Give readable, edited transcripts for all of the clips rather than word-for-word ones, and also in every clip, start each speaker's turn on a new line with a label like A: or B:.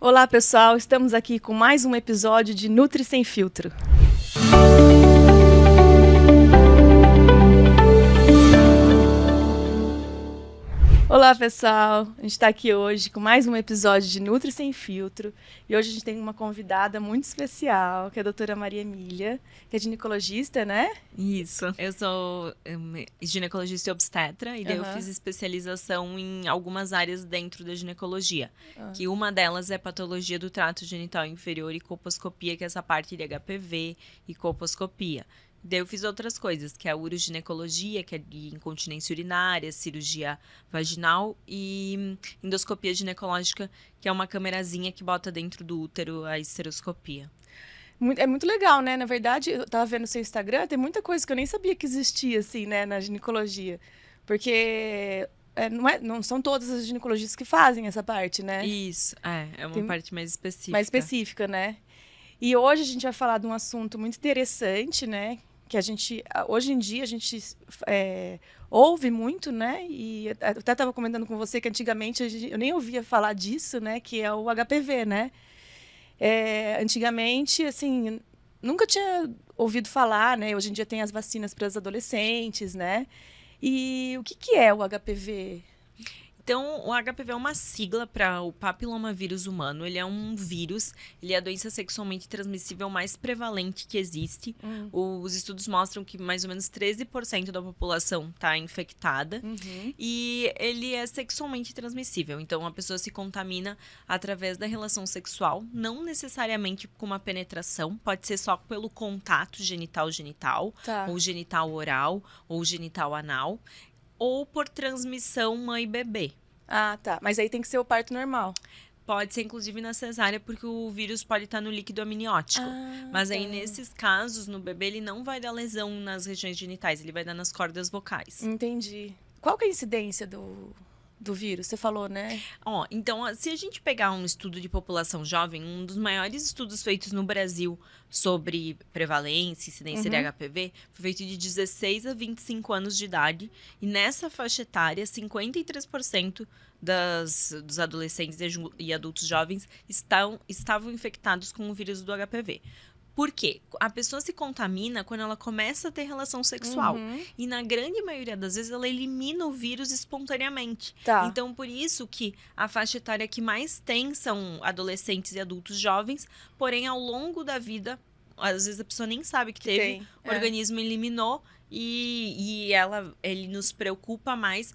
A: Olá, pessoal. Estamos aqui com mais um episódio de Nutri Sem Filtro. Olá, pessoal. A gente está aqui hoje com mais um episódio de Nutri Sem Filtro. E hoje a gente tem uma convidada muito especial, que é a doutora Maria Emília, que é ginecologista, né?
B: Isso. Eu sou ginecologista e obstetra, e daí eu fiz especialização em algumas áreas dentro da ginecologia. Que uma delas é patologia do trato genital inferior e colposcopia, que é essa parte de HPV e colposcopia. Daí eu fiz outras coisas, que é a uroginecologia, que é de incontinência urinária, cirurgia vaginal e endoscopia ginecológica, que é uma camerazinha que bota dentro do útero a esteroscopia.
A: É muito legal, né? Na verdade, eu tava vendo o seu Instagram, tem muita coisa que eu nem sabia que existia, assim, né, na ginecologia. Porque não são todas as ginecologistas que fazem essa parte, né?
B: Isso, é uma parte mais específica.
A: Mais específica, né? E hoje a gente vai falar de um assunto muito interessante, né? Que hoje em dia, a gente ouve muito, né? E eu até estava comentando com você que antigamente eu nem ouvia falar disso, né? Que é o HPV, né? Antigamente, assim, nunca tinha ouvido falar, né? Hoje em dia tem as vacinas para os adolescentes, né? E o que é o HPV?
B: Então, o HPV é uma sigla para o papilomavírus humano. Ele é um vírus, ele é a doença sexualmente transmissível mais prevalente que existe. Os estudos mostram que mais ou menos 13% da população está infectada. E ele é sexualmente transmissível. Então, a pessoa se contamina através da relação sexual, não necessariamente com uma penetração. Pode ser só pelo contato genital-genital, ou genital-oral, ou genital-anal. Ou por transmissão mãe-bebê.
A: Ah, tá. Mas aí tem que ser o parto normal.
B: Pode ser, inclusive, na cesárea, porque o vírus pode estar no líquido amniótico. Mas aí, nesses casos, no bebê, ele não vai dar lesão nas regiões genitais, ele vai dar nas cordas vocais.
A: Entendi. Qual que é a incidência do vírus? Você falou, né?
B: Então, se a gente pegar um estudo de população jovem, um dos maiores estudos feitos no Brasil sobre prevalência e incidência de HPV, foi feito de 16 a 25 anos de idade. E nessa faixa etária, 53% dos adolescentes e adultos jovens estavam infectados com o vírus do HPV. Por quê? A pessoa se contamina quando ela começa a ter relação sexual. E na grande maioria das vezes, ela elimina o vírus espontaneamente. Então, por isso que a faixa etária que mais tem são adolescentes e adultos jovens. Porém, ao longo da vida, às vezes a pessoa nem sabe que teve. O organismo eliminou e ele nos preocupa mais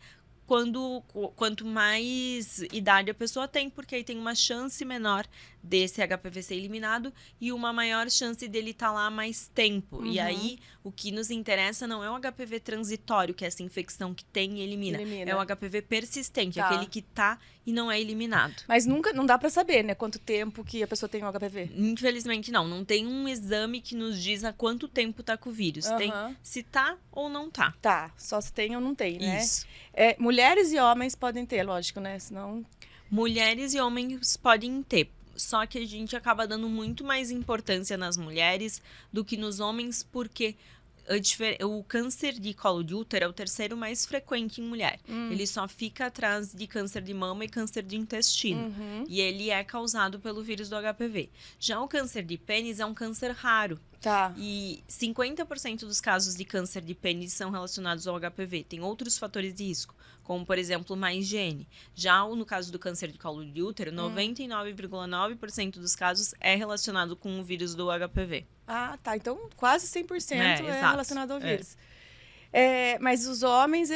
B: quanto mais idade a pessoa tem, porque aí tem uma chance menor desse HPV ser eliminado e uma maior chance dele estar lá mais tempo. E aí, o que nos interessa não é o HPV transitório, que é essa infecção que tem e elimina. É o HPV persistente, aquele que tá e não é eliminado.
A: Mas não dá pra saber, né, quanto tempo que a pessoa tem o HPV?
B: Infelizmente, não. Não tem um exame que nos diz há quanto tempo tá com o vírus. Tem se tá ou não tá.
A: Tá, só se tem ou não tem, né?
B: Isso.
A: Mulheres e homens podem ter, lógico, né? Senão...
B: Mulheres e homens podem ter. Só que a gente acaba dando muito mais importância nas mulheres do que nos homens, porque o câncer de colo de útero é o terceiro mais frequente em mulher. Ele só fica atrás de câncer de mama e câncer de intestino. E ele é causado pelo vírus do HPV. Já o câncer de pênis é um câncer raro. E 50% dos casos de câncer de pênis são relacionados ao HPV. Tem outros fatores de risco, como, por exemplo, má higiene. Já no caso do câncer de colo de útero, 99,9% dos casos é relacionado com o vírus do HPV.
A: Ah, tá. Então, quase 100% é relacionado ao vírus. Mas os homens,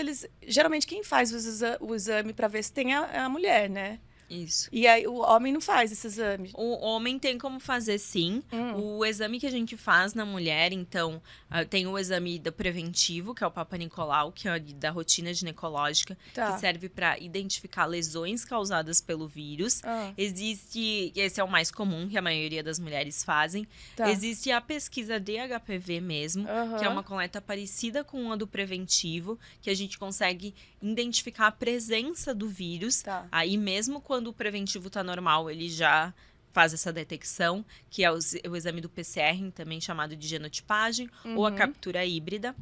A: geralmente, quem faz o exame para ver se tem a mulher, né?
B: Isso.
A: E aí o homem não faz esse exame?
B: O homem tem como fazer, sim. O exame que a gente faz na mulher, então, tem o exame do preventivo, que é o Papa Nicolau, que é da rotina ginecológica, que serve para identificar lesões causadas pelo vírus. Esse é o mais comum, que a maioria das mulheres fazem. Existe a pesquisa de HPV mesmo, que é uma coleta parecida com a do preventivo, que a gente consegue identificar a presença do vírus. Aí mesmo quando o preventivo está normal, ele já faz essa detecção, que é o exame do PCR, também chamado de genotipagem, ou a captura híbrida.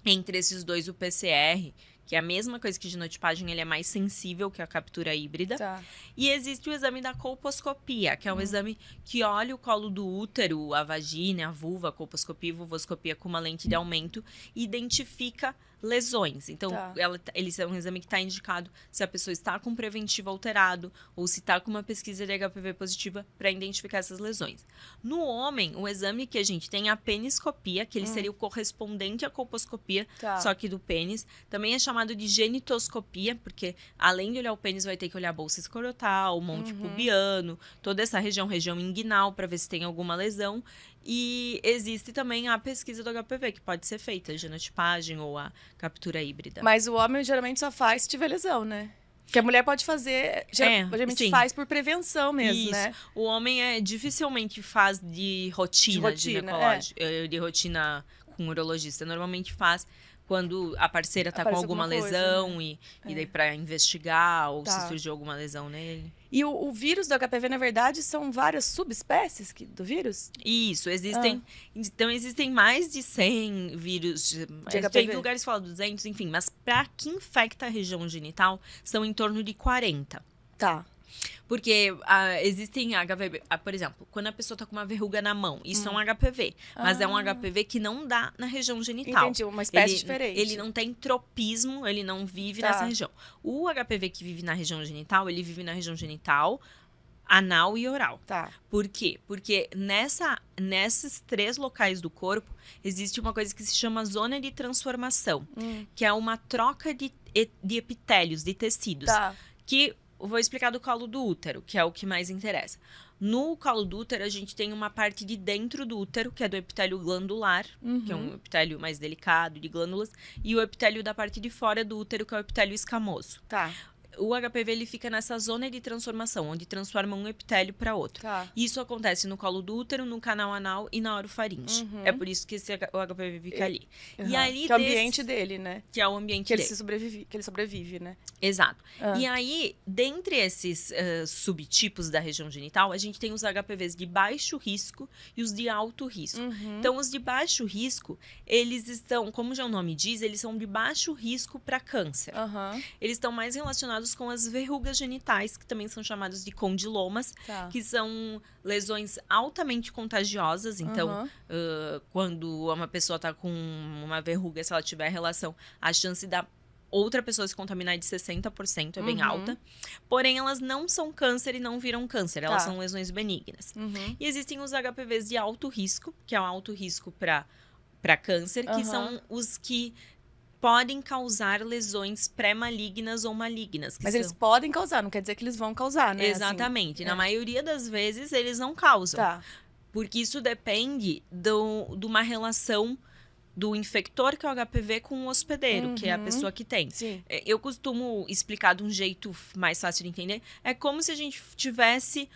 B: Entre esses dois, o PCR, que é a mesma coisa que genotipagem, ele é mais sensível que a captura híbrida.
A: Tá.
B: E existe o exame da colposcopia, que é um exame que olha o colo do útero, a vagina, a vulva, a colposcopia e vulvoscopia com uma lente de aumento e identifica lesões. Então,
A: Tá.
B: eles é um exame que está indicado se a pessoa está com preventivo alterado ou se está com uma pesquisa de HPV positiva para identificar essas lesões. No homem, o exame que a gente tem é a peniscopia, que ele seria o correspondente à colposcopia,
A: Tá.
B: só que do pênis. Também é chamado de genitoscopia, porque além de olhar o pênis, vai ter que olhar a bolsa escrotal, o monte pubiano, toda essa região inguinal, para ver se tem alguma lesão. E existe também a pesquisa do HPV, que pode ser feita, a genotipagem ou a captura híbrida.
A: Mas o homem geralmente só faz se tiver lesão, né? Que a mulher pode fazer, geralmente
B: sim.
A: faz por prevenção mesmo,
B: Isso.
A: né?
B: O homem dificilmente faz de rotina ginecológica, de rotina com urologista. Normalmente faz quando a parceira está com
A: Aparece
B: alguma
A: alguma coisa,
B: lesão e daí para investigar ou
A: Tá.
B: se surgiu alguma lesão nele.
A: E o vírus do HPV, na verdade, são várias subespécies do vírus?
B: Isso, existem. Então, existem mais de 100 vírus.
A: HPV.
B: Tem lugares que falam 200, enfim. Mas para que infecta a região genital, são em torno de 40.
A: Tá.
B: Porque existem HPV, por exemplo, quando a pessoa tá com uma verruga na mão, isso é um HPV. Mas é um HPV que não dá na região genital.
A: Entendi, uma espécie diferente.
B: Ele não tem tropismo, ele não vive nessa região. O HPV que vive na região genital, ele vive na região genital, anal e oral.
A: Tá.
B: Por quê? Porque nesses 3 locais do corpo, existe uma coisa que se chama zona de transformação, que é uma troca de epitélios, de tecidos.
A: Tá.
B: Que eu vou explicar do colo do útero, que é o que mais interessa. No colo do útero, a gente tem uma parte de dentro do útero, que é do epitélio glandular, que é um epitélio mais delicado, de glândulas, e o epitélio da parte de fora do útero, que é o epitélio escamoso.
A: Tá.
B: O HPV ele fica nessa zona de transformação, onde transforma um epitélio para outro.
A: Tá.
B: Isso acontece no colo do útero, no canal anal e na orofaringe. É por isso que o HPV fica ali. E ali
A: que é o ambiente dele, né?
B: Que é o ambiente
A: Que ele
B: dele.
A: sobrevive, né?
B: Exato. E aí, dentre esses subtipos da região genital, a gente tem os HPVs de baixo risco e os de alto risco. Então, os de baixo risco, eles estão, como já o nome diz, eles são de baixo risco para câncer. Eles estão mais relacionados com as verrugas genitais, que também são chamados de condilomas,
A: Tá.
B: que são lesões altamente contagiosas. Então, quando uma pessoa está com uma verruga, se ela tiver relação, a chance da outra pessoa se contaminar é de 60%, é bem alta. Porém, elas não são câncer e não viram câncer, elas são lesões benignas. E existem os HPVs de alto risco, que é o alto risco para câncer, que são os que podem causar lesões pré-malignas ou malignas.
A: Mas eles podem causar, não quer dizer que eles vão causar, né?
B: Exatamente.
A: Assim,
B: Na maioria das vezes, eles não causam.
A: Tá.
B: Porque isso depende de uma relação do infector, que é o HPV, com o hospedeiro, que é a pessoa que tem.
A: Sim.
B: Eu costumo explicar de um jeito mais fácil de entender. É como se a gente tivesse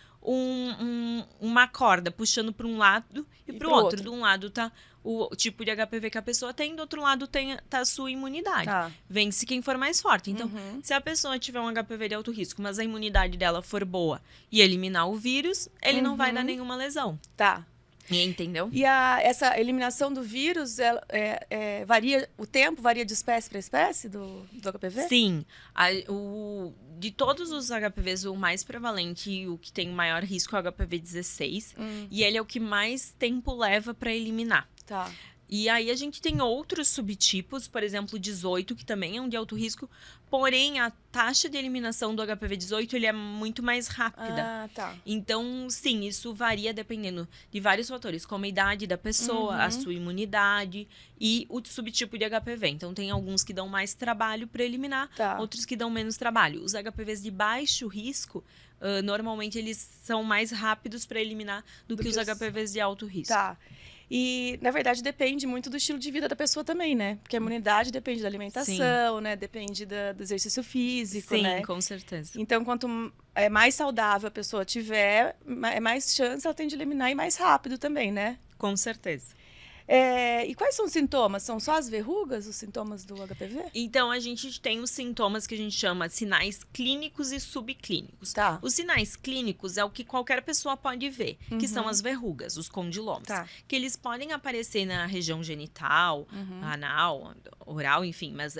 B: uma corda puxando para um lado e para o outro. De um lado tá o tipo de HPV que a pessoa tem, do outro lado tá a sua imunidade.
A: Tá.
B: Vence quem for mais forte. Então, se a pessoa tiver um HPV de alto risco, mas a imunidade dela for boa e eliminar o vírus, ele não vai dar nenhuma lesão.
A: Tá.
B: Entendeu?
A: E essa eliminação do vírus, varia, o tempo varia de espécie para espécie do HPV?
B: Sim. De todos os HPVs, o mais prevalente e o que tem o maior risco é o HPV 16. E ele é o que mais tempo leva para eliminar.
A: Tá.
B: E aí a gente tem outros subtipos, por exemplo, 18, que também é um de alto risco, porém a taxa de eliminação do HPV 18 ele é muito mais rápida.
A: Ah, tá.
B: Então, sim, isso varia dependendo de vários fatores, como a idade da pessoa, a sua imunidade e o subtipo de HPV. Então, tem alguns que dão mais trabalho para eliminar,
A: Tá.
B: outros que dão menos trabalho. Os HPVs de baixo risco, normalmente eles são mais rápidos para eliminar do que os HPVs de alto risco.
A: Tá. E, na verdade, depende muito do estilo de vida da pessoa também, né? Porque a imunidade depende da alimentação, né? Depende do exercício físico,
B: Sim,
A: né?
B: com certeza.
A: Então, quanto mais saudável a pessoa tiver, mais chance ela tem de eliminar e mais rápido também, né?
B: Com certeza.
A: E quais são os sintomas? São só as verrugas, os sintomas do HPV?
B: Então, a gente tem os sintomas que a gente chama sinais clínicos e subclínicos.
A: Tá.
B: Os sinais clínicos é o que qualquer pessoa pode ver, que são as verrugas, os condilomas.
A: Tá.
B: Que eles podem aparecer na região genital, anal, oral, enfim. Mas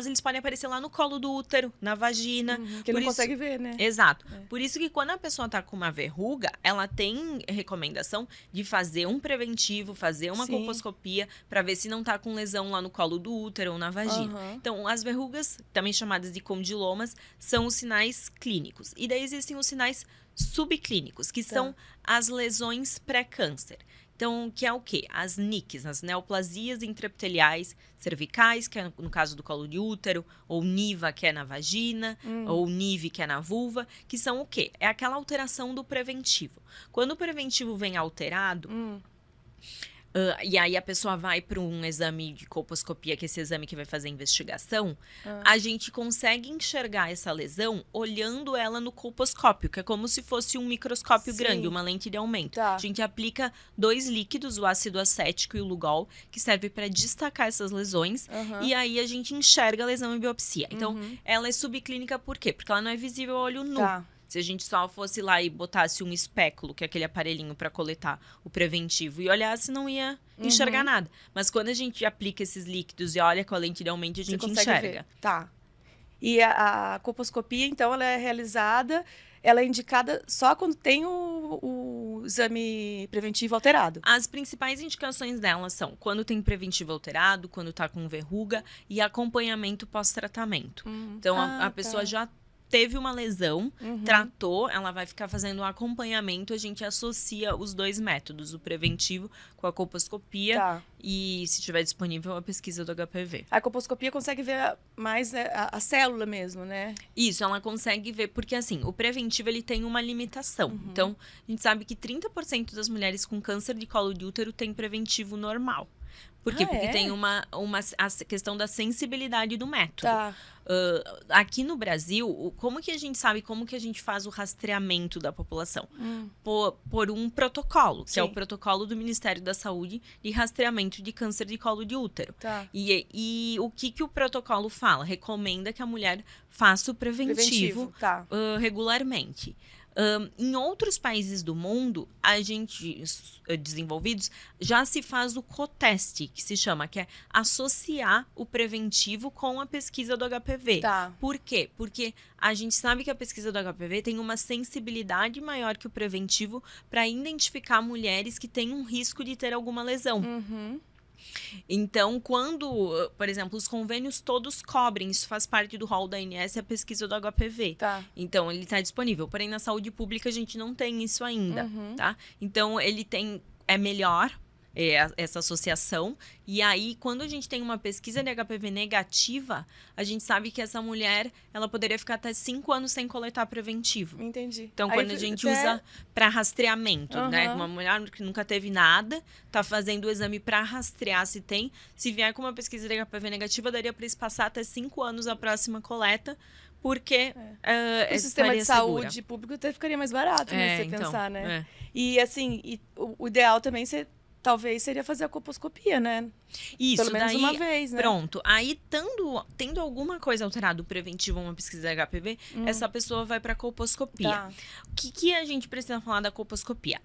B: eles podem aparecer lá no colo do útero, na vagina.
A: Que não consegue ver, né?
B: Exato. Por isso que quando a pessoa tá com uma verruga, ela tem recomendação de fazer um preventivo, fazer uma colposcopia para ver se não tá com lesão lá no colo do útero ou na vagina. Então, as verrugas, também chamadas de condilomas, são os sinais clínicos. E daí existem os sinais subclínicos, que são as lesões pré-câncer. Então, que é o quê? As NICs, as neoplasias intraepiteliais cervicais, que é no caso do colo de útero, ou NIVA, que é na vagina, ou NIV, que é na vulva, que são o quê? É aquela alteração do preventivo. Quando o preventivo vem alterado, e aí a pessoa vai para um exame de colposcopia, que é esse exame que vai fazer a investigação, a gente consegue enxergar essa lesão olhando ela no colposcópio, que é como se fosse um microscópio grande, uma lente de aumento.
A: Tá.
B: A gente aplica 2 líquidos, o ácido acético e o Lugol, que serve para destacar essas lesões, e aí a gente enxerga a lesão em biopsia. Então, ela é subclínica por quê? Porque ela não é visível a olho nu.
A: Tá.
B: Se a gente só fosse lá e botasse um espéculo, que é aquele aparelhinho para coletar o preventivo, e olhasse, não ia enxergar nada. Mas quando a gente aplica esses líquidos e olha com a lente de aumento, a gente enxerga.
A: Ver. Tá. E a colposcopia, então, ela é realizada, ela é indicada só quando tem o exame preventivo alterado.
B: As principais indicações dela são quando tem preventivo alterado, quando tá com verruga e acompanhamento pós-tratamento. Então, a pessoa já teve uma lesão, tratou, ela vai ficar fazendo um acompanhamento, a gente associa os 2 métodos, o preventivo com a colposcopia e, se estiver disponível, a pesquisa do HPV.
A: A colposcopia consegue ver mais a célula mesmo, né?
B: Isso, ela consegue ver, porque assim, o preventivo ele tem uma limitação. Então, a gente sabe que 30% das mulheres com câncer de colo de útero tem preventivo normal. Por quê? Porque tem a questão da sensibilidade do método.
A: Tá.
B: Aqui no Brasil, como que a gente sabe, como que a gente faz o rastreamento da população? Por um protocolo, que é o protocolo do Ministério da Saúde de rastreamento de câncer de colo de útero.
A: Tá.
B: E o que o protocolo fala? Recomenda que a mulher faça o preventivo. Regularmente. Em outros países do mundo, desenvolvidos, já se faz o coteste, que se chama, que é associar o preventivo com a pesquisa do HPV.
A: Tá.
B: Por quê? Porque a gente sabe que a pesquisa do HPV tem uma sensibilidade maior que o preventivo para identificar mulheres que têm um risco de ter alguma lesão. Então, quando, por exemplo, os convênios todos cobrem, isso faz parte do rol da ANS, a pesquisa do HPV.
A: Tá.
B: Então, ele está disponível. Porém, na saúde pública, a gente não tem isso ainda, tá? Então, é melhor essa associação. E aí, quando a gente tem uma pesquisa de HPV negativa, a gente sabe que essa mulher, ela poderia ficar até 5 anos sem coletar preventivo.
A: Entendi.
B: Então, quando a gente usa para rastreamento, né? Uma mulher que nunca teve nada, tá fazendo o exame para rastrear se tem. Se vier com uma pesquisa de HPV negativa, daria para passar até 5 anos a próxima coleta, porque
A: o sistema de saúde público até ficaria mais barato, né? Se você pensar, né? E assim, o ideal também talvez seria fazer a colposcopia, né?
B: Isso,
A: pelo menos uma vez, né?
B: Pronto. Aí, tendo alguma coisa alterada, o preventivo ou uma pesquisa de HPV, essa pessoa vai para colposcopia.
A: Tá.
B: O que a gente precisa falar da colposcopia?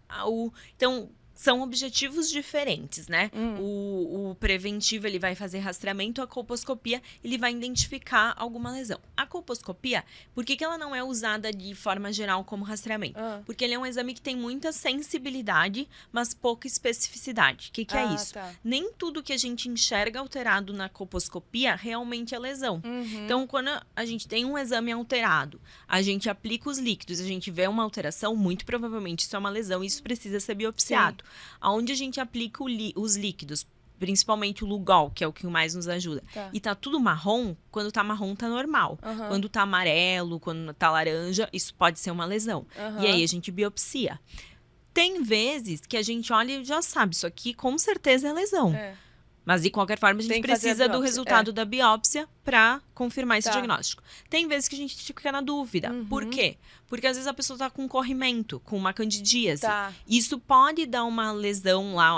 B: Então, são objetivos diferentes, né? O preventivo, ele vai fazer rastreamento, a colposcopia, ele vai identificar alguma lesão. A colposcopia, por que ela não é usada de forma geral como rastreamento? Porque ele é um exame que tem muita sensibilidade, mas pouca especificidade. O que é isso?
A: Tá.
B: Nem tudo que a gente enxerga alterado na colposcopia realmente é lesão. Então, quando a gente tem um exame alterado, a gente aplica os líquidos, a gente vê uma alteração, muito provavelmente isso é uma lesão e isso precisa ser biopsiado. Aonde a gente aplica os líquidos, principalmente o Lugol, que é o que mais nos ajuda. E tá tudo marrom, quando tá marrom tá normal. Quando tá amarelo, quando tá laranja, isso pode ser uma lesão. E aí a gente biopsia. Tem vezes que a gente olha e já sabe, isso aqui com certeza é lesão. Mas, de qualquer forma, a gente
A: Tem que fazer a
B: precisa do
A: biópsia,
B: resultado da biópsia para confirmar esse
A: Tá.
B: diagnóstico. Tem vezes que a gente fica na dúvida. Por quê? Porque, às vezes, a pessoa tá com corrimento, com uma candidíase.
A: Tá.
B: Isso pode dar uma lesão lá,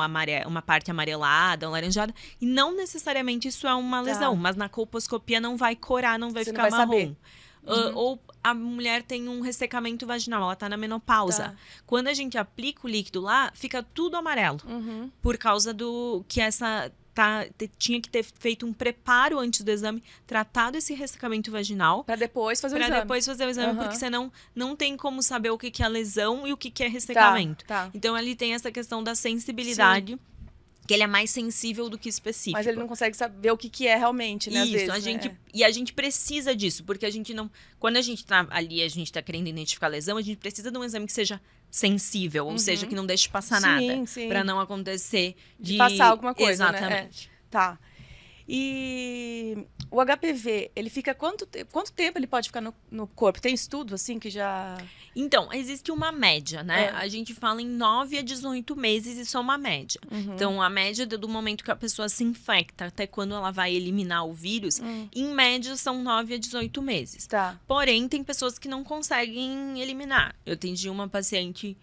B: uma parte amarelada, laranjada. E não necessariamente isso é uma lesão. Mas na colposcopia não vai corar, não vai
A: Você não
B: ficar
A: vai
B: marrom.
A: saber.
B: Ou a mulher tem um ressecamento vaginal, ela tá na menopausa.
A: Tá.
B: Quando a gente aplica o líquido lá, fica tudo amarelo. Por causa do que tinha que ter feito um preparo antes do exame, tratado esse ressecamento vaginal.
A: Pra depois fazer o
B: Pra
A: exame.
B: depois fazer o exame,
A: Aham.
B: porque senão não tem como saber o que é lesão e o que é ressecamento.
A: Tá.
B: Então, ele tem essa questão da sensibilidade, que ele é mais sensível do que específico.
A: Mas ele não consegue saber o que é realmente, né? Às
B: Isso,
A: vezes,
B: a gente,
A: né?
B: e a gente precisa disso, porque a gente não... Quando a gente tá ali, a gente tá querendo identificar a lesão, a gente precisa de um exame que seja sensível, ou seja, que não deixe passar nada.
A: Sim.
B: Pra não acontecer
A: De passar alguma coisa, né?
B: Exatamente.
A: Tá. E o HPV, ele fica quanto tempo ele pode ficar no corpo? Tem estudo, assim, que já...
B: Então, existe uma média, né? A gente fala em 9 a 18 meses, isso é uma média. Então, a média do momento que a pessoa se infecta até quando ela vai eliminar o vírus, em média, são 9 a 18 meses.
A: Tá.
B: Porém, tem pessoas que não conseguem eliminar. Eu atendi uma paciente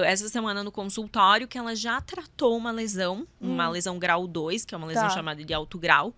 B: essa semana no consultório que ela já tratou uma lesão grau 2, que é uma lesão
A: Tá.
B: chamada de alto grau,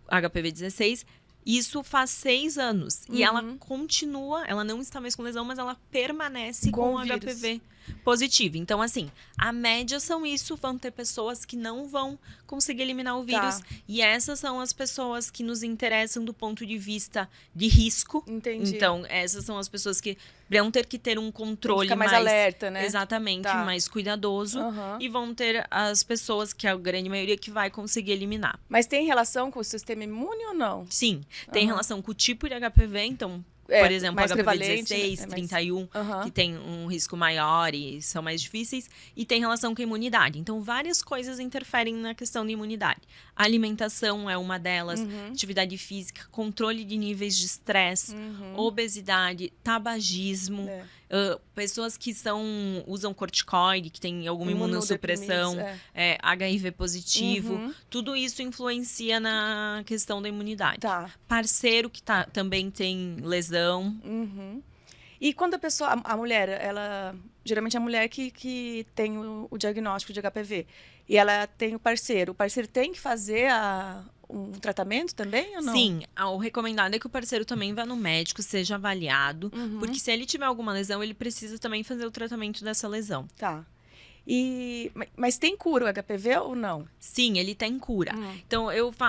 B: HPV 16. Isso faz 6 anos. E ela continua, ela não está mais com lesão, mas ela permanece
A: Com
B: com
A: o vírus.
B: HPV positivo. Então, assim, a média são isso. Vão ter pessoas que não vão conseguir eliminar o vírus.
A: Tá.
B: E essas são as pessoas que nos interessam do ponto de vista de risco.
A: Entendi.
B: Então, essas são as pessoas que vão ter que ter um controle
A: Fica mais alerta, né?
B: Exatamente,
A: Tá.
B: mais cuidadoso.
A: Aham.
B: E vão ter as pessoas, que é a grande maioria, que vai conseguir eliminar.
A: Mas tem relação com o sistema imune ou não?
B: Sim, tem
A: Aham.
B: relação com o tipo de HPV, então,
A: É,
B: por exemplo,
A: mais
B: HPV
A: prevalente,
B: 16,
A: né? É mais-
B: 31,
A: Aham.
B: que tem um risco maior e são mais difíceis, e tem relação com a imunidade. Então, várias coisas interferem na questão da imunidade. A alimentação é uma delas, atividade física, controle de níveis de estresse, obesidade, tabagismo,
A: É.
B: pessoas que usam corticoide, que tem alguma imunossupressão,
A: Imunodeprimidos,
B: HIV positivo, tudo isso influencia na questão da imunidade.
A: Tá.
B: Parceiro que também tem lesão.
A: E quando a pessoa, a mulher, ela... Geralmente é a mulher que tem o diagnóstico de HPV. E ela tem o parceiro. O parceiro tem que fazer um tratamento também ou não?
B: Sim, o recomendado é que o parceiro também vá no médico, seja avaliado, porque se ele tiver alguma lesão, ele precisa também fazer o tratamento dessa lesão.
A: Tá. Mas tem cura o HPV ou não?
B: Sim, ele tem cura. Então,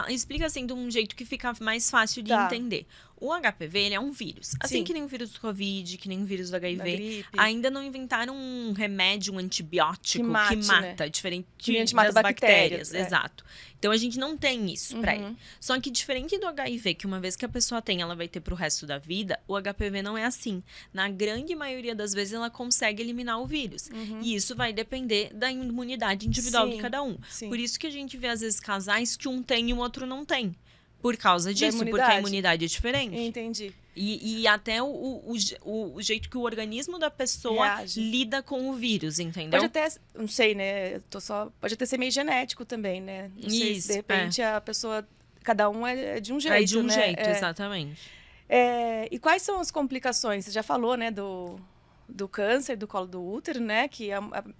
B: explica assim de um jeito que fica mais fácil de
A: Tá.
B: entender. O HPV, ele é um vírus. Assim
A: Sim.
B: que nem o vírus do Covid, que nem o vírus do
A: Da
B: HIV.
A: gripe.
B: Ainda não inventaram um remédio, um antibiótico
A: Que mate,
B: mata, diferente
A: Que nem a gente mata
B: das
A: bactérias,
B: bactérias.
A: é.
B: Exato. Então, a gente não tem isso pra ele. Só que diferente do HIV, que uma vez que a pessoa tem, ela vai ter pro resto da vida, o HPV não é assim. Na grande maioria das vezes, ela consegue eliminar o vírus. E isso vai depender da imunidade individual de
A: Sim,
B: cada um.
A: sim.
B: Por isso que a gente vê, às vezes, casais que um tem e o outro não tem. Por causa disso, porque a
A: imunidade.
B: imunidade é diferente.
A: Entendi.
B: E até o jeito que o organismo da pessoa
A: Reage.
B: lida com o vírus, entendeu?
A: Pode até, não sei, né? Pode até ser meio genético também, né? Não sei se
B: Isso,
A: de repente a pessoa, cada um é de um jeito,
B: É de um
A: né?
B: jeito,
A: É.
B: exatamente.
A: E quais são as complicações? Você já falou, né, do câncer do colo do útero, né? Que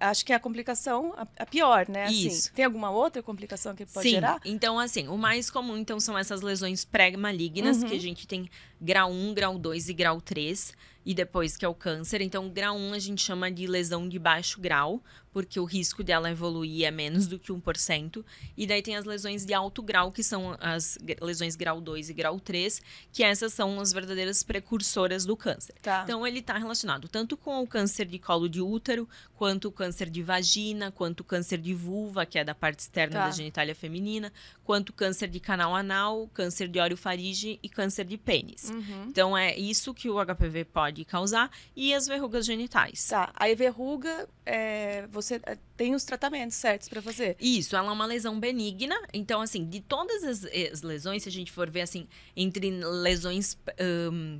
A: acho que é a complicação a pior, né? Assim.
B: Isso.
A: Tem alguma outra complicação que pode
B: Sim,
A: gerar?
B: então assim, o mais comum então são essas lesões pré-malignas, que a gente tem grau 1, grau 2 e grau 3, e depois que é o câncer. Então, grau 1 a gente chama de lesão de baixo grau, porque o risco dela evoluir é menos do que 1%. E daí tem as lesões de alto grau, que são as lesões grau 2 e grau 3, que essas são as verdadeiras precursoras do câncer.
A: Tá.
B: Então, ele está relacionado tanto com o câncer de colo de útero, quanto o câncer de vagina, quanto o câncer de vulva, que é da parte externa
A: Tá.
B: da genitália feminina, quanto o câncer de canal anal, câncer de orofaringe e câncer de pênis. Então, é isso que o HPV pode causar, e as verrugas genitais.
A: Tá. Aí verruga, você tem os tratamentos certos para fazer.
B: Isso, ela é uma lesão benigna. Então, assim, de todas as lesões, se a gente for ver, assim, entre lesões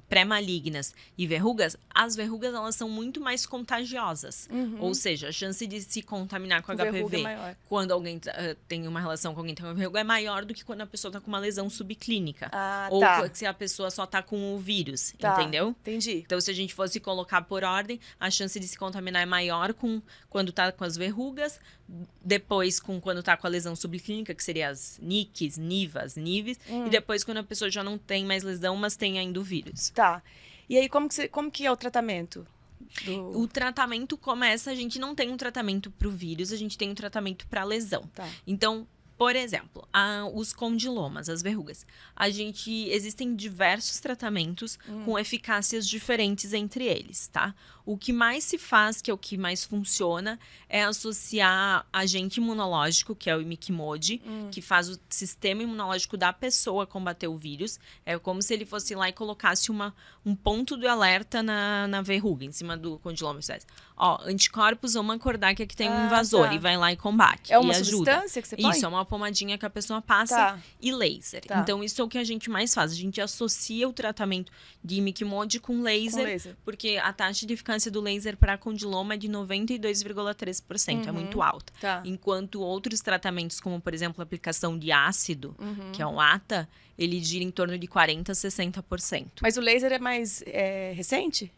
B: pré-malignas e verrugas, as verrugas, elas são muito mais contagiosas. Ou seja, a chance de se contaminar com
A: Verruga é
B: HPV
A: maior.
B: quando alguém tem uma relação com alguém que tem uma verruga é maior do que quando a pessoa tá com uma lesão subclínica.
A: Ah,
B: Ou
A: tá.
B: se a pessoa só tá com o vírus,
A: Tá,
B: entendeu?
A: entendi.
B: Então, se a gente fosse colocar por ordem, a chance de se contaminar é maior quando tá com as verrugas, depois quando tá com a lesão subclínica, que seria as NICs, NIVAs, NIVs, e depois quando a pessoa já não tem mais lesão, mas tem ainda o vírus.
A: Tá. E aí, como que é o tratamento?
B: O tratamento começa, a gente não tem um tratamento pro vírus, a gente tem um tratamento pra lesão.
A: Tá.
B: Então, por exemplo, os condilomas, as verrugas. Existem diversos tratamentos com eficácias diferentes entre eles, tá? O que mais se faz, que é o que mais funciona, é associar agente imunológico, que é o imiquimod, que faz o sistema imunológico da pessoa combater o vírus. É como se ele fosse lá e colocasse um ponto de alerta na verruga, em cima do condiloma. Ó, anticorpos, vamos acordar que aqui tem um invasor,
A: tá.
B: e vai lá e combate.
A: É uma
B: e ajuda.
A: substância que você põe?
B: Isso, é uma pomadinha que a pessoa passa
A: Tá.
B: e laser.
A: Tá.
B: Então, isso é o que a gente mais faz. A gente associa o tratamento de imiquimod com laser,
A: laser.
B: porque a taxa de eficácia do laser para condiloma é de 92,3%, é muito alta.
A: Tá.
B: Enquanto outros tratamentos, como, por exemplo, a aplicação de ácido, que é um ATA, ele gira em torno de 40% a 60%.
A: Mas o laser é mais recente?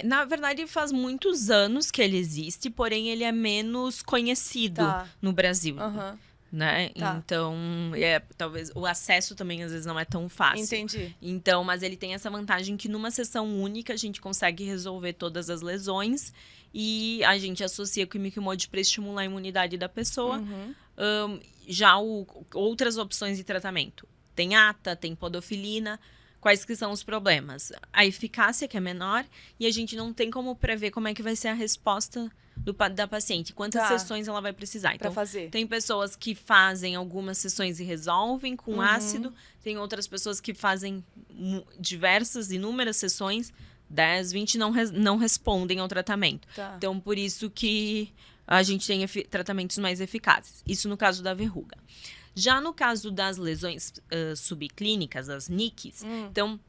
B: Na verdade, faz muitos anos que ele existe, porém ele é menos conhecido
A: Tá.
B: no Brasil.
A: Aham.
B: Né?
A: Tá.
B: Então, talvez o acesso também às vezes não é tão fácil.
A: Entendi.
B: Então, mas ele tem essa vantagem que numa sessão única a gente consegue resolver todas as lesões e a gente associa com o imiquimod para estimular a imunidade da pessoa. Já outras opções de tratamento. Tem ATA, tem podofilina. Quais que são os problemas? A eficácia, que é menor, e a gente não tem como prever como é que vai ser a resposta da paciente. Quantas sessões ela vai precisar.
A: Pra
B: Então,
A: fazer.
B: tem pessoas que fazem algumas sessões e resolvem com ácido. Tem outras pessoas que fazem inúmeras sessões, 10, 20, não respondem ao tratamento.
A: Tá.
B: Então, por isso que a gente tem tratamentos mais eficazes. Isso no caso da verruga. Já no caso das lesões subclínicas, as NICs, então...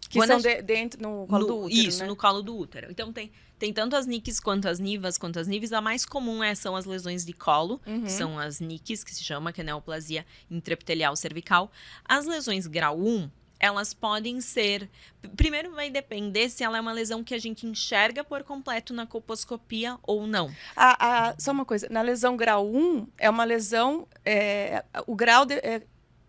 A: Que são dentro, no colo do útero,
B: Isso,
A: né?
B: no colo do útero. Então, tem tanto as NICs quanto as NIVAs, quanto as NIVs. A mais comum são as lesões de colo, que são as NICs, que se chama, que é neoplasia intraepitelial cervical. As lesões grau 1, elas podem ser... Primeiro vai depender se ela é uma lesão que a gente enxerga por completo na colposcopia ou não.
A: Só uma coisa, na lesão grau 1, é uma lesão... o grau...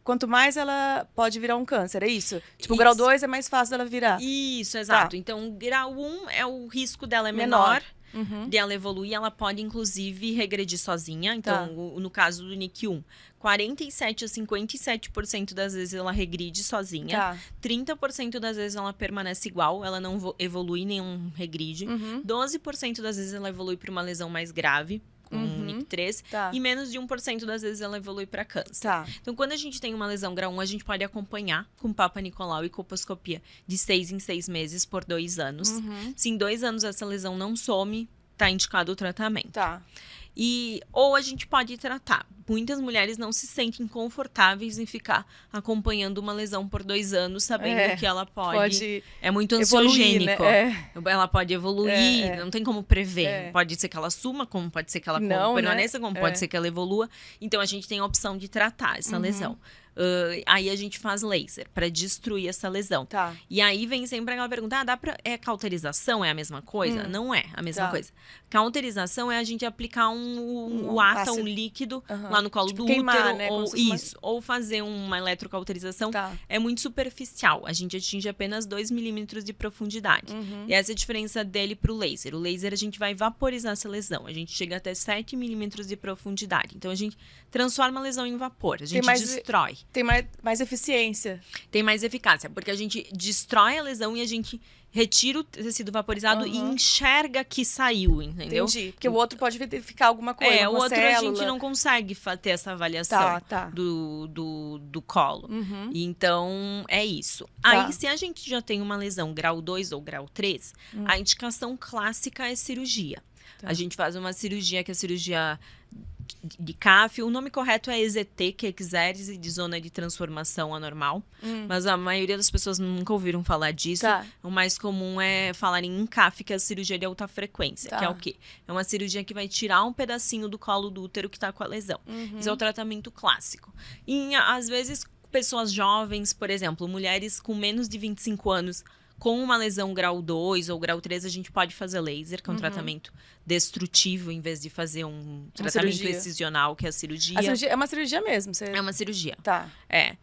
A: quanto mais ela pode virar um câncer, é isso? Tipo, o grau 2 é mais fácil dela virar.
B: Isso, exato.
A: Tá.
B: Então, o grau 1 o risco dela é menor.
A: Uhum.
B: De ela evoluir, ela pode, inclusive, regredir sozinha. Então, no caso do NIC1, 47% a 57% das vezes ela regride sozinha.
A: Tá.
B: 30% das vezes ela permanece igual, ela não evolui, nenhum regride. 12% das vezes ela evolui para uma lesão mais grave, como um NIC3.
A: Tá.
B: E menos de 1% das vezes ela evolui para câncer.
A: Tá.
B: Então, quando a gente tem uma lesão grau 1, a gente pode acompanhar com Papa Nicolau e colposcopia de 6 em 6 meses por 2 anos. Se em 2 anos essa lesão não some, tá indicado o tratamento.
A: Tá.
B: Ou a gente pode tratar. Muitas mulheres não se sentem confortáveis em ficar acompanhando uma lesão por 2 anos, sabendo que ela pode é muito ansiogênico.
A: Evoluir, né?
B: Ela pode evoluir, não tem como prever. Pode ser que ela suma, como pode ser que ela
A: Não,
B: permaneça,
A: né?
B: como pode ser que ela evolua. Então, a gente tem a opção de tratar essa lesão. Aí a gente faz laser para destruir essa lesão.
A: Tá.
B: E aí vem sempre aquela pergunta, cauterização é a mesma coisa? Não é a mesma
A: Tá.
B: coisa. Cauterização é a gente aplicar um ATA, um líquido, lá no colo
A: Tipo,
B: do
A: queimar,
B: útero,
A: né?
B: ou
A: Como se fosse
B: isso, ou fazer uma eletrocauterização.
A: Tá.
B: É muito superficial. A gente atinge apenas 2 milímetros de profundidade. E essa é a diferença dele pro laser. O laser, a gente vai vaporizar essa lesão. A gente chega até 7 milímetros de profundidade. Então, a gente transforma a lesão em vapor. A gente destrói.
A: Tem mais eficiência.
B: Tem mais eficácia, porque a gente destrói a lesão e a gente retira o tecido vaporizado e enxerga que saiu, entendeu?
A: Entendi. Porque o outro pode verificar alguma coisa,
B: o
A: alguma
B: outro
A: célula.
B: a gente não consegue ter essa avaliação
A: Tá.
B: do colo. Então, é isso.
A: Tá.
B: Aí, se a gente já tem uma lesão grau 2 ou grau 3, a indicação clássica é cirurgia.
A: Tá.
B: A gente faz uma cirurgia que é a cirurgia de CAF. O nome correto é EZT, que é exérese de zona de transformação anormal. Mas a maioria das pessoas nunca ouviram falar disso.
A: Tá.
B: O mais comum é falarem em CAF, que é a cirurgia de alta frequência.
A: Tá.
B: Que é o quê? É uma cirurgia que vai tirar um pedacinho do colo do útero que tá com a lesão. Esse é o tratamento clássico. E, às vezes, pessoas jovens, por exemplo, mulheres com menos de 25 anos, com uma lesão grau 2 ou grau 3, a gente pode fazer laser, que é um tratamento destrutivo, em vez de fazer um tratamento
A: cirurgia.
B: excisional, que é a cirurgia.
A: A cirurgia é uma cirurgia mesmo.
B: É uma cirurgia.
A: Tá.
B: É.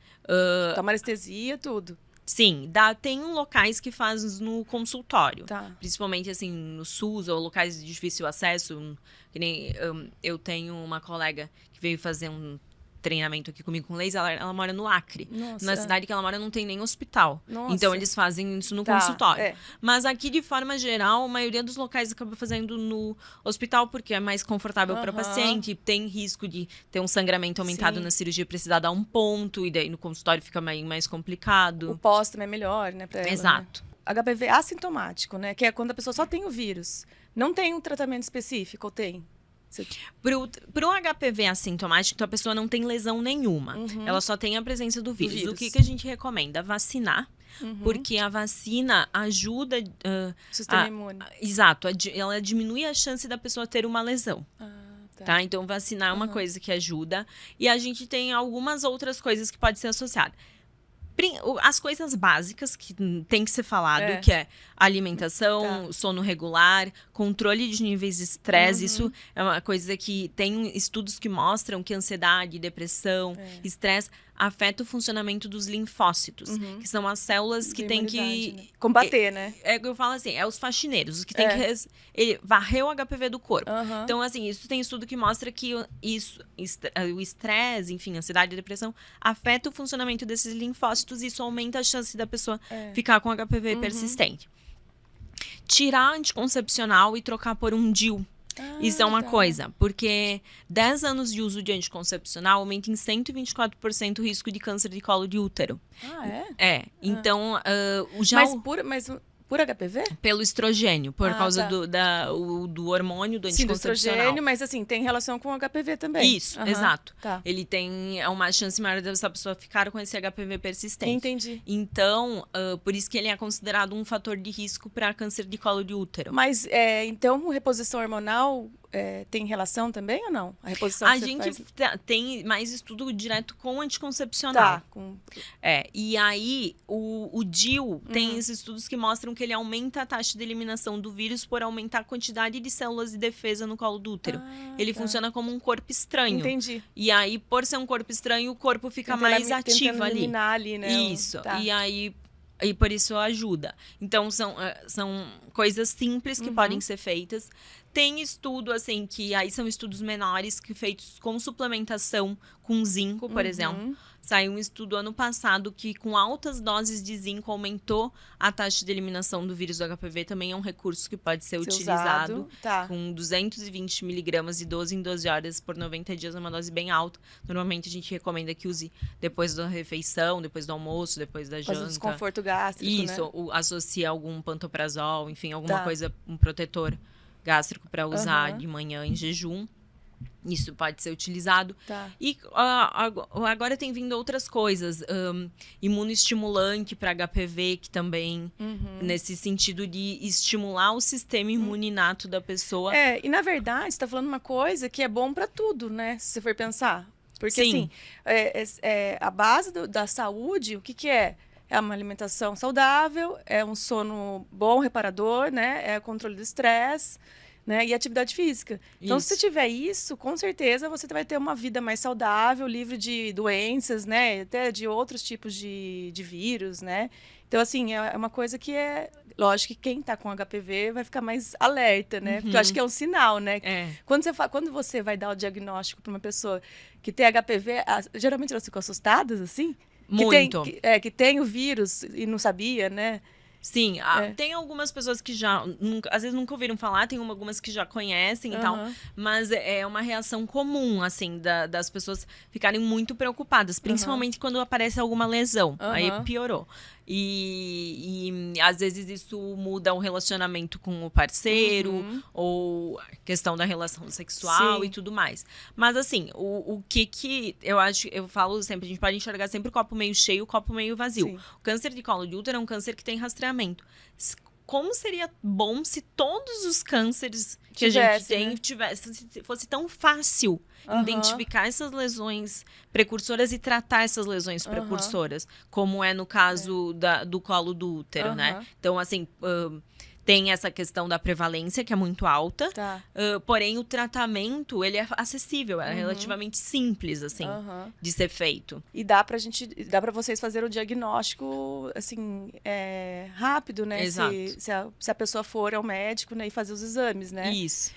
A: Toma anestesia, tudo.
B: Sim, tem locais que faz no consultório.
A: Tá.
B: Principalmente, assim, no SUS ou locais de difícil acesso. Que nem eu tenho uma colega que veio fazer um treinamento aqui comigo com laser, ela mora no Acre.
A: Nossa.
B: Na cidade que ela mora não tem nem hospital.
A: Nossa.
B: Então, eles fazem isso no
A: Tá,
B: consultório.
A: é.
B: Mas aqui, de forma geral, a maioria dos locais acaba fazendo no hospital, porque é mais confortável para o paciente, tem risco de ter um sangramento aumentado
A: Sim.
B: na cirurgia, precisar dar um ponto, e daí no consultório fica mais complicado.
A: O pós também é melhor, né? Pra ela,
B: Exato.
A: Né? HPV assintomático, né? Que é quando a pessoa só tem o vírus. Não tem um tratamento específico, ou tem?
B: Pro HPV assintomático, a pessoa não tem lesão nenhuma. Ela só tem a presença do vírus. O que a gente recomenda? Vacinar. Porque a vacina ajuda...
A: Sistema imune.
B: Exato. Ela diminui a chance da pessoa ter uma lesão.
A: Tá.
B: Então, vacinar é uma coisa que ajuda. E a gente tem algumas outras coisas que podem ser associadas. As coisas básicas que tem que ser falado, que é alimentação, sono regular, controle de níveis de estresse. Isso é uma coisa que tem estudos que mostram que ansiedade, depressão, estresse afeta o funcionamento dos linfócitos, que são as células que tem que...
A: Né? Combater, né?
B: É o que eu falo assim, é os faxineiros, os que tem que varrer o HPV do corpo. Então, assim, isso tem estudo que mostra que o estresse, enfim, ansiedade e depressão, afeta o funcionamento desses linfócitos e isso aumenta a chance da pessoa ficar com HPV persistente. Tirar anticoncepcional e trocar por um DIU. Isso é uma coisa, porque 10 anos de uso de anticoncepcional aumenta em 124% o risco de câncer de colo de útero. Então,
A: Mas por HPV?
B: Pelo estrogênio, por causa do hormônio do
A: Sim, do
B: anticoncepcional.
A: estrogênio, mas assim, tem relação com o HPV também.
B: Isso, exato.
A: Tá.
B: Ele tem uma chance maior dessa pessoa ficar com esse HPV persistente.
A: Entendi.
B: Então, por isso que ele é considerado um fator de risco para câncer de colo de útero.
A: Mas, então, reposição hormonal tem relação também ou não? A reposição
B: A
A: que você
B: gente
A: faz...
B: tem mais estudo direto com anticoncepcional.
A: Tá.
B: E aí, o DIU tem esses estudos que mostram que ele aumenta a taxa de eliminação do vírus por aumentar a quantidade de células de defesa no colo do útero. Ele funciona como um corpo estranho.
A: Entendi.
B: E aí, por ser um corpo estranho, o corpo fica mais ativo ali.
A: Ali, né?
B: Isso. E aí, por isso ajuda. Então, são coisas simples que podem ser feitas. Tem estudo, assim, que aí são estudos menores, que feitos com suplementação com zinco, por exemplo. Saiu um estudo ano passado que com altas doses de zinco aumentou a taxa de eliminação do vírus do HPV. Também é um recurso que pode ser utilizado. Com 220 miligramas de 12 em 12 horas por 90 dias, é uma dose bem alta. Normalmente a gente recomenda que use depois da refeição, depois do almoço, depois da janta.
A: Faz um desconforto gástrico,
B: Isso,
A: né?
B: Associa algum pantoprazol, enfim, alguma coisa, um protetor gástrico para usar de manhã em jejum. Isso pode ser utilizado. E agora tem vindo outras coisas. Imunoestimulante para HPV, que também, nesse sentido de estimular o sistema imune inato da pessoa.
A: E na verdade, você está falando uma coisa que é bom para tudo, né? Se você for pensar. Porque,
B: Sim.
A: assim, a base da saúde, o que é? É uma alimentação saudável, é um sono bom, reparador, né? É o controle do estresse, né? E atividade física. Então, se você tiver isso, com certeza você vai ter uma vida mais saudável, livre de doenças, né? Até de outros tipos de vírus, né? Então, assim, é uma coisa que é... Lógico que quem está com HPV vai ficar mais alerta, né? Porque eu acho que é um sinal, né? Quando você vai dar o diagnóstico para uma pessoa que tem HPV, geralmente elas ficam assustadas, assim?
B: Muito.
A: Que tem o vírus e não sabia, né?
B: Sim, tem algumas pessoas que às vezes nunca ouviram falar, tem algumas que já conhecem e tal, mas é uma reação comum, assim, das pessoas ficarem muito preocupadas, principalmente quando aparece alguma lesão, aí piorou. e às vezes isso muda o relacionamento com o parceiro, ou a questão da relação sexual
A: Sim.
B: e tudo mais. Mas assim, o que eu acho, eu falo sempre, a gente pode enxergar sempre o copo meio cheio, o copo meio vazio.
A: Sim.
B: O câncer de colo de útero é um câncer que tem rastreamento. Como seria bom se todos os cânceres que a gente tem fosse tão fácil identificar essas lesões precursoras e tratar essas lesões precursoras, como é no caso do colo do útero, né? Então, assim, tem essa questão da prevalência, que é muito alta, porém o tratamento, ele é acessível, é relativamente simples, assim, de ser feito.
A: E dá pra vocês fazer o diagnóstico, assim, rápido, né?
B: Exato.
A: Se a pessoa for ao médico, né, e fazer os exames, né?
B: Isso.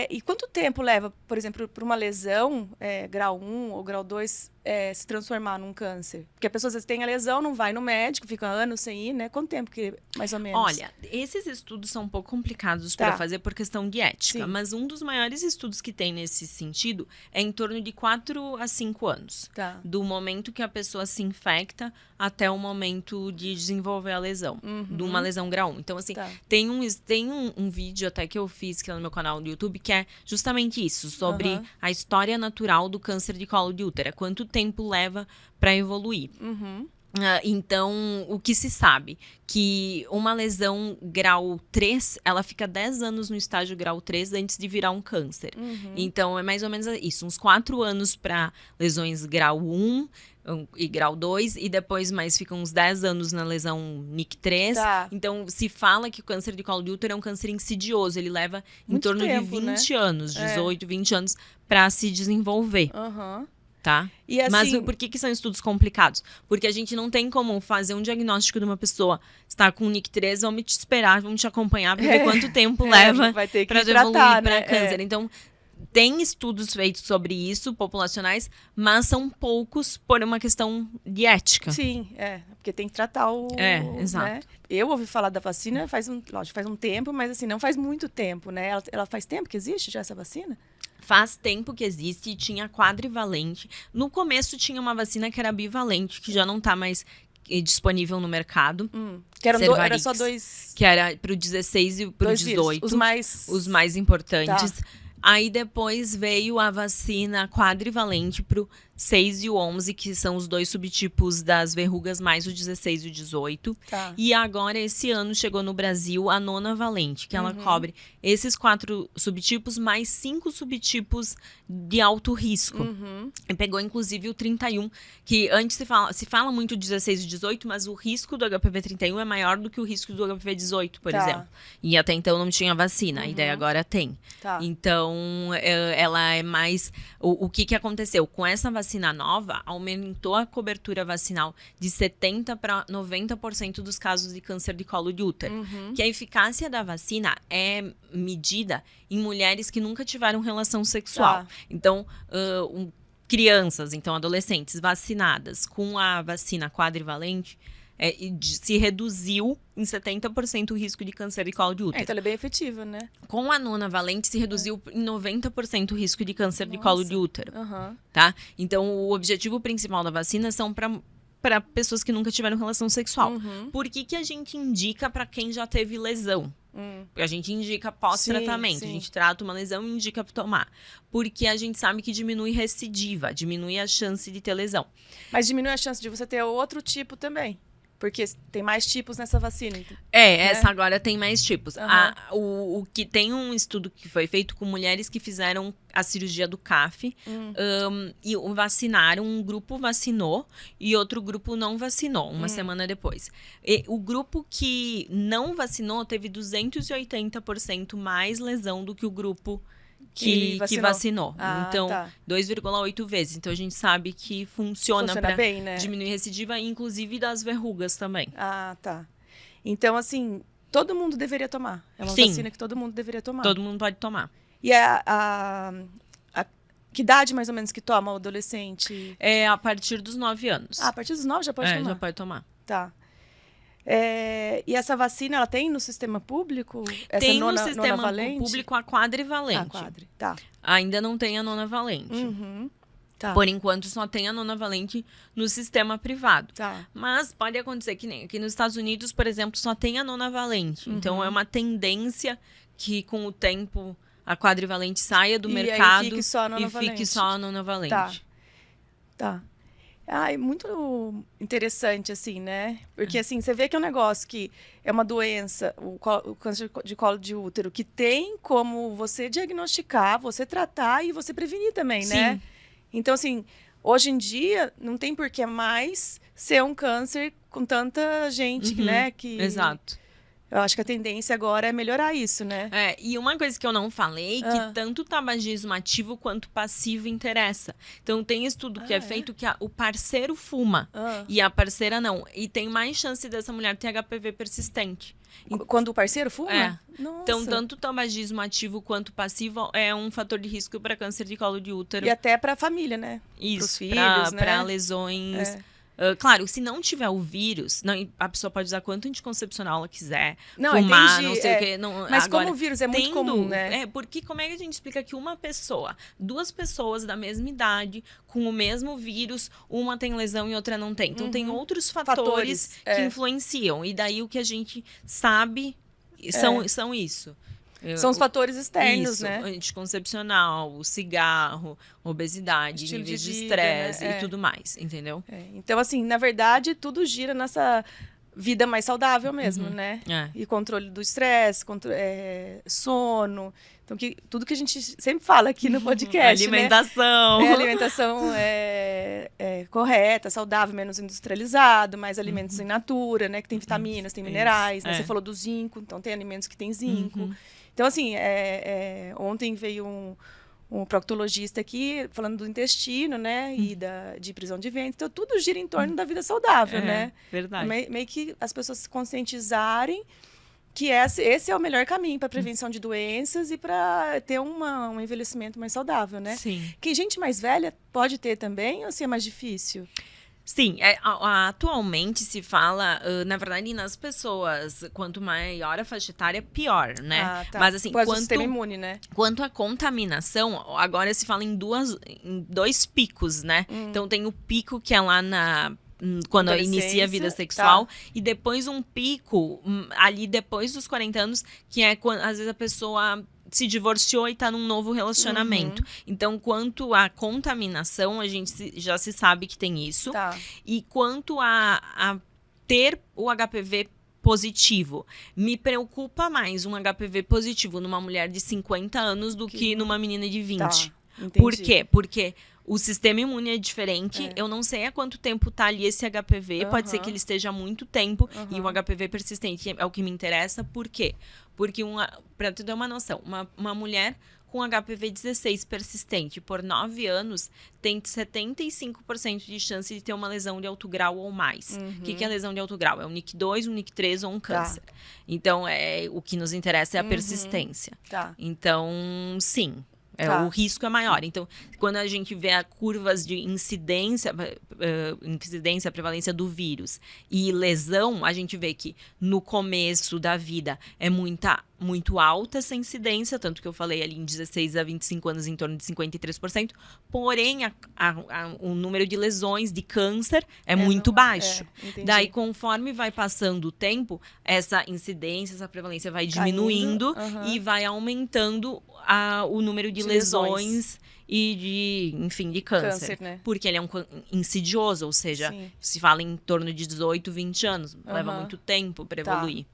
A: E quanto tempo leva, por exemplo, para uma lesão, grau 1 ou grau 2, se transformar num câncer? Porque a pessoa às vezes tem a lesão, não vai no médico, fica anos sem ir, né? Quanto tempo que, mais ou menos?
B: Olha, esses estudos são um pouco complicados para fazer por questão de ética, mas um dos maiores estudos que tem nesse sentido é em torno de 4 a 5 anos. Do momento que a pessoa se infecta até o momento de desenvolver a lesão, de uma lesão grau 1. Então, assim, tem um vídeo até que eu fiz que é no meu canal do YouTube, que é justamente isso, sobre a história natural do câncer de colo de útero. Quanto tempo leva para evoluir. Então, o que se sabe? Que uma lesão grau 3, ela fica 10 anos no estágio grau 3 antes de virar um câncer. Então, é mais ou menos isso, uns 4 anos para lesões grau 1 e grau 2, e depois mais ficam uns 10 anos na lesão NIC3. Então, se fala que o câncer de colo de útero é um câncer insidioso, ele leva em torno de 20 anos, 18, 20 anos, para se desenvolver. Tá?
A: E assim,
B: mas por que são estudos complicados? Porque a gente não tem como fazer um diagnóstico de uma pessoa. Você tá com NIC3, vamos te esperar, vamos te acompanhar, para ver quanto tempo leva para evoluir para câncer. Então, tem estudos feitos sobre isso, populacionais, mas são poucos por uma questão de ética.
A: Sim, porque tem que tratar o...
B: exato.
A: Né? Eu ouvi falar da vacina faz um tempo, mas assim, não faz muito tempo, né? Ela faz tempo que existe já essa vacina?
B: Faz tempo que existe e tinha quadrivalente. No começo tinha uma vacina que era bivalente, que já não está mais disponível no mercado.
A: Que era só 2...
B: Que era para o 16 e para o 18. Os mais importantes. Aí depois veio a vacina quadrivalente para o 6 e o 11, que são os 2 subtipos das verrugas, mais o 16 e o 18. E agora, esse ano, chegou no Brasil a nonavalente, que ela cobre esses 4 subtipos, mais 5 subtipos de alto risco. E pegou, inclusive, o 31, que antes se fala muito 16 e 18, mas o risco do HPV 31 é maior do que o risco do HPV 18, por exemplo. E até então não tinha vacina, a ideia agora tem. Então, ela é mais... O que aconteceu? Com essa vacina nova, aumentou a cobertura vacinal de 70% para 90% dos casos de câncer de colo de útero. Que a eficácia da vacina é medida em mulheres que nunca tiveram relação sexual. Então, crianças, então adolescentes vacinadas com a vacina quadrivalente, se reduziu em 70% o risco de câncer de colo de útero.
A: Então ela é bem efetiva, né?
B: Com a nonavalente se reduziu em 90% o risco de câncer de colo de útero. Tá? Então, o objetivo principal da vacina são para pessoas que nunca tiveram relação sexual. Por que a gente indica para quem já teve lesão? A gente indica pós-tratamento. A gente trata uma lesão e indica para tomar. Porque a gente sabe que diminui recidiva, diminui a chance de ter lesão.
A: Mas diminui a chance de você ter outro tipo também. Porque tem mais tipos nessa vacina.
B: Essa agora tem mais tipos. O que tem um estudo que foi feito com mulheres que fizeram a cirurgia do CAF e vacinaram. Um grupo vacinou e outro grupo não vacinou, uma semana depois. O grupo que não vacinou teve 280% mais lesão do que o grupo que vacinou. Então, 2,8 vezes. Então, a gente sabe que funciona para
A: bem, né?
B: diminuir recidiva, inclusive das verrugas também.
A: Então, assim, todo mundo deveria tomar. É uma vacina que todo mundo deveria tomar.
B: Todo mundo pode tomar.
A: E que idade, mais ou menos, que toma o adolescente?
B: É a partir dos 9 anos.
A: A partir dos 9 já pode tomar?
B: Já pode tomar.
A: E essa vacina, ela tem no sistema público?
B: Tem no sistema público a quadrivalente.
A: Ainda
B: Ainda não tem a nonavalente.
A: Tá.
B: Por enquanto, só tem a nona valente no sistema privado.
A: Tá.
B: Mas pode acontecer que nem aqui nos Estados Unidos, por exemplo, só tem a nona valente. Então, é uma tendência que, com o tempo, a quadrivalente saia do mercado
A: aí fique só a nona
B: e
A: valente.
B: fique só a nona valente.
A: Tá. É muito interessante, assim, né? Porque, assim, você vê que é um negócio que é uma doença, o câncer de colo de útero, que tem como você diagnosticar, você tratar e você prevenir também, né?
B: Sim.
A: Então, assim, hoje em dia, não tem por que mais ser um câncer com tanta gente, né?
B: Exato.
A: Eu acho que a tendência agora é melhorar isso, né?
B: E uma coisa que eu não falei, que tanto o tabagismo ativo quanto passivo interessa. Então, tem estudo que é feito que o parceiro fuma e a parceira não. E tem mais chance dessa mulher ter HPV persistente.
A: Quando o parceiro fuma?
B: É.
A: Nossa.
B: Então, tanto o tabagismo ativo quanto passivo é um fator de risco para câncer de colo de útero.
A: E até para a família, né?
B: Isso,
A: pros filhos, né?
B: Para lesões. Claro, se não tiver o vírus, a pessoa pode usar quanto anticoncepcional ela quiser, fumar,
A: entendi,
B: não sei o quê. Não,
A: mas
B: agora,
A: como o vírus é muito comum, né?
B: Porque como é que a gente explica que duas pessoas da mesma idade, com o mesmo vírus, uma tem lesão e outra não tem? Então, tem outros fatores que influenciam. E daí, o que a gente sabe são isso.
A: São os fatores externos,
B: isso,
A: né?
B: Anticoncepcional, o cigarro, obesidade,
A: Estilo
B: níveis de
A: vida,
B: estresse
A: né?
B: e tudo mais, entendeu?
A: Então, assim, na verdade, tudo gira nessa vida mais saudável mesmo, né? E controle do estresse, sono. Então, tudo que a gente sempre fala aqui no podcast,
B: alimentação.
A: Né? Alimentação correta, saudável, menos industrializado, mais alimentos in natura, né? Que tem vitaminas, tem minerais. Né? Você falou do zinco, então tem alimentos que tem zinco. Então, assim, ontem veio um proctologista aqui falando do intestino, né? E de prisão de ventre. Então, tudo gira em torno da vida saudável, né?
B: Verdade.
A: Meio que as pessoas se conscientizarem que esse é o melhor caminho para prevenção de doenças e para ter um envelhecimento mais saudável, né?
B: Sim.
A: Que gente mais velha pode ter também ou se é mais difícil?
B: Sim, atualmente se fala, na verdade, nas pessoas, quanto maior a faixa etária, pior, né?
A: Tá.
B: Mas assim,
A: o sistema imune, né?
B: Quanto à contaminação, agora se fala em dois picos, né? Então tem o pico que é lá quando inicia a vida sexual, e depois um pico ali depois dos 40 anos, que é quando às vezes a pessoa se divorciou e está num novo relacionamento. Então, quanto à contaminação, a gente já se sabe que tem isso. E quanto a ter o HPV positivo, me preocupa mais um HPV positivo numa mulher de 50 anos do que numa menina de 20. Por quê? Porque o sistema imune é diferente. Eu não sei há quanto tempo tá ali esse HPV. Pode ser que ele esteja há muito tempo. E o HPV persistente é o que me interessa. Por quê? Porque, para tu ter uma noção, uma mulher com HPV 16 persistente por 9 anos tem 75% de chance de ter uma lesão de alto grau ou mais. O que é lesão de alto grau? É um NIC2, um NIC3 ou um câncer. Então, o que nos interessa é a persistência. Então, sim. O risco é maior. Então, quando a gente vê curvas de incidência, prevalência do vírus e lesão, a gente vê que no começo da vida é muito alta essa incidência, tanto que eu falei ali em 16 a 25 anos em torno de 53%, porém o número de lesões de câncer é muito baixo. Daí, conforme vai passando o tempo, essa incidência, essa prevalência vai diminuindo e vai aumentando o número de lesões e de câncer.
A: Né?
B: Porque ele é um insidioso, ou seja, se fala em torno de 18, 20 anos. Leva muito tempo para evoluir.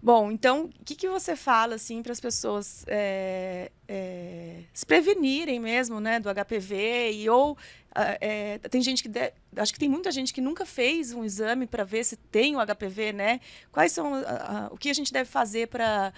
A: Bom, então, o que você fala, assim, para as pessoas se prevenirem mesmo, né, do HPV? Tem gente que... acho que tem muita gente que nunca fez um exame para ver se tem o HPV, né? Quais são... o que a gente deve fazer para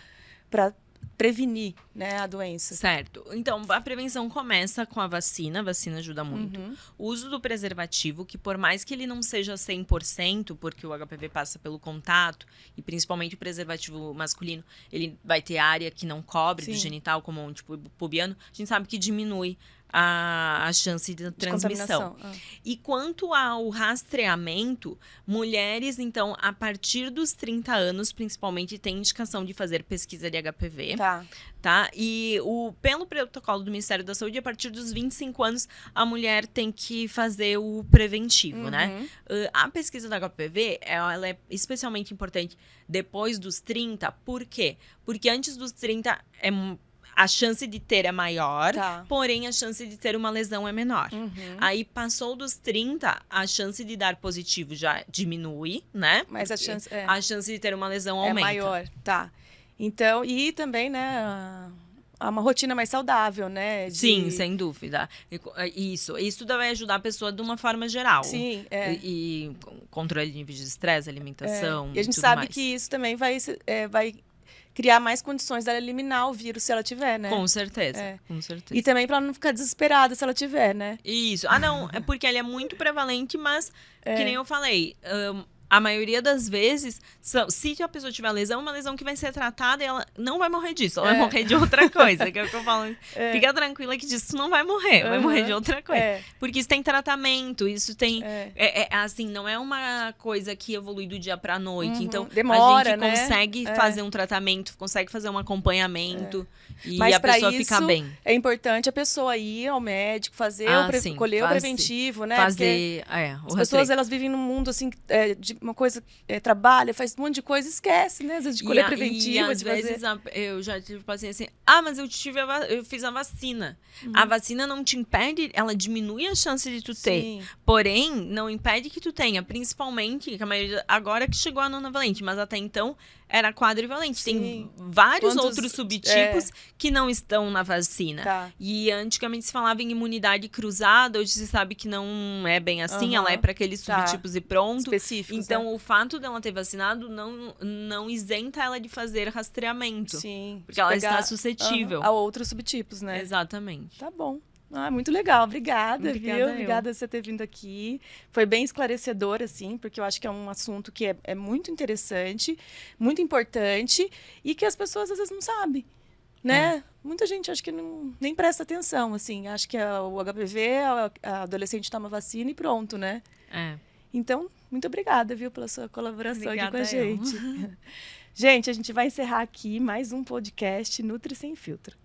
A: prevenir, né, a doença?
B: Certo. Então, a prevenção começa com a vacina ajuda muito. O uso do preservativo, que por mais que ele não seja 100%, porque o HPV passa pelo contato, e principalmente o preservativo masculino, ele vai ter área que não cobre do genital, como um tipo pubiano, a gente sabe que diminui a chance de transmissão. E quanto ao rastreamento, mulheres, então, a partir dos 30 anos, principalmente, têm indicação de fazer pesquisa de HPV. Tá? E pelo protocolo do Ministério da Saúde, a partir dos 25 anos, a mulher tem que fazer o preventivo, né? A pesquisa da HPV, ela é especialmente importante depois dos 30, por quê? Porque antes dos 30, a chance de ter é maior, porém a chance de ter uma lesão é menor. Aí, passou dos 30, a chance de dar positivo já diminui, né?
A: Mas a
B: chance de ter uma lesão aumenta.
A: É maior, tá. Então, e também, né, uma rotina mais saudável, né?
B: Sim, sem dúvida. Isso vai ajudar a pessoa de uma forma geral.
A: Sim,
B: E controle de níveis de estresse, alimentação,
A: e a gente
B: tudo
A: sabe
B: mais.
A: que isso também vai criar mais condições dela eliminar o vírus se ela tiver, né?
B: Com certeza, com certeza.
A: E também para ela não ficar desesperada se ela tiver, né?
B: Isso. Não, é porque ele é muito prevalente, mas, que nem eu falei... A maioria das vezes, se a pessoa tiver lesão, é uma lesão que vai ser tratada e ela não vai morrer disso. Ela vai morrer de outra coisa, que é o que eu falo. Fica tranquila que disso não vai morrer. Vai morrer de outra coisa. Porque isso tem tratamento, isso tem... assim, não é uma coisa que evolui do dia pra noite. Então,
A: demora,
B: a gente consegue fazer um tratamento, consegue fazer um acompanhamento e
A: mas
B: a pessoa ficar bem.
A: É importante a pessoa ir ao médico, colher o preventivo, né?
B: Fazer,
A: as pessoas, elas vivem num mundo, assim, de uma coisa, trabalha, faz um monte de coisa, esquece, né? Às vezes de colher preventivo.
B: E às vezes eu já tive paciente assim, mas eu fiz a vacina. A vacina não te impede, ela diminui a chance de tu ter. Porém, não impede que tu tenha, principalmente, que a maioria, agora que chegou a nonavalente, mas até então era quadrivalente. Tem vários outros subtipos que não estão na vacina. E antigamente se falava em imunidade cruzada, hoje se sabe que não é bem assim, ela é para aqueles subtipos e pronto.
A: Específicos,
B: então, o fato dela ter vacinado não isenta ela de fazer rastreamento.
A: Sim.
B: Porque ela está suscetível.
A: A outros subtipos, né?
B: Exatamente.
A: Tá bom. Muito legal, obrigada,
B: viu?
A: Obrigada por você ter vindo aqui. Foi bem esclarecedor, assim, porque eu acho que é um assunto que é muito interessante, muito importante e que as pessoas às vezes não sabem, né? Muita gente acho que nem presta atenção, assim. Acho que o HPV, a adolescente toma vacina e pronto, né? Então, muito obrigada, viu, pela sua colaboração aqui com a gente. Gente, a gente vai encerrar aqui mais um podcast Nutri Sem Filtro.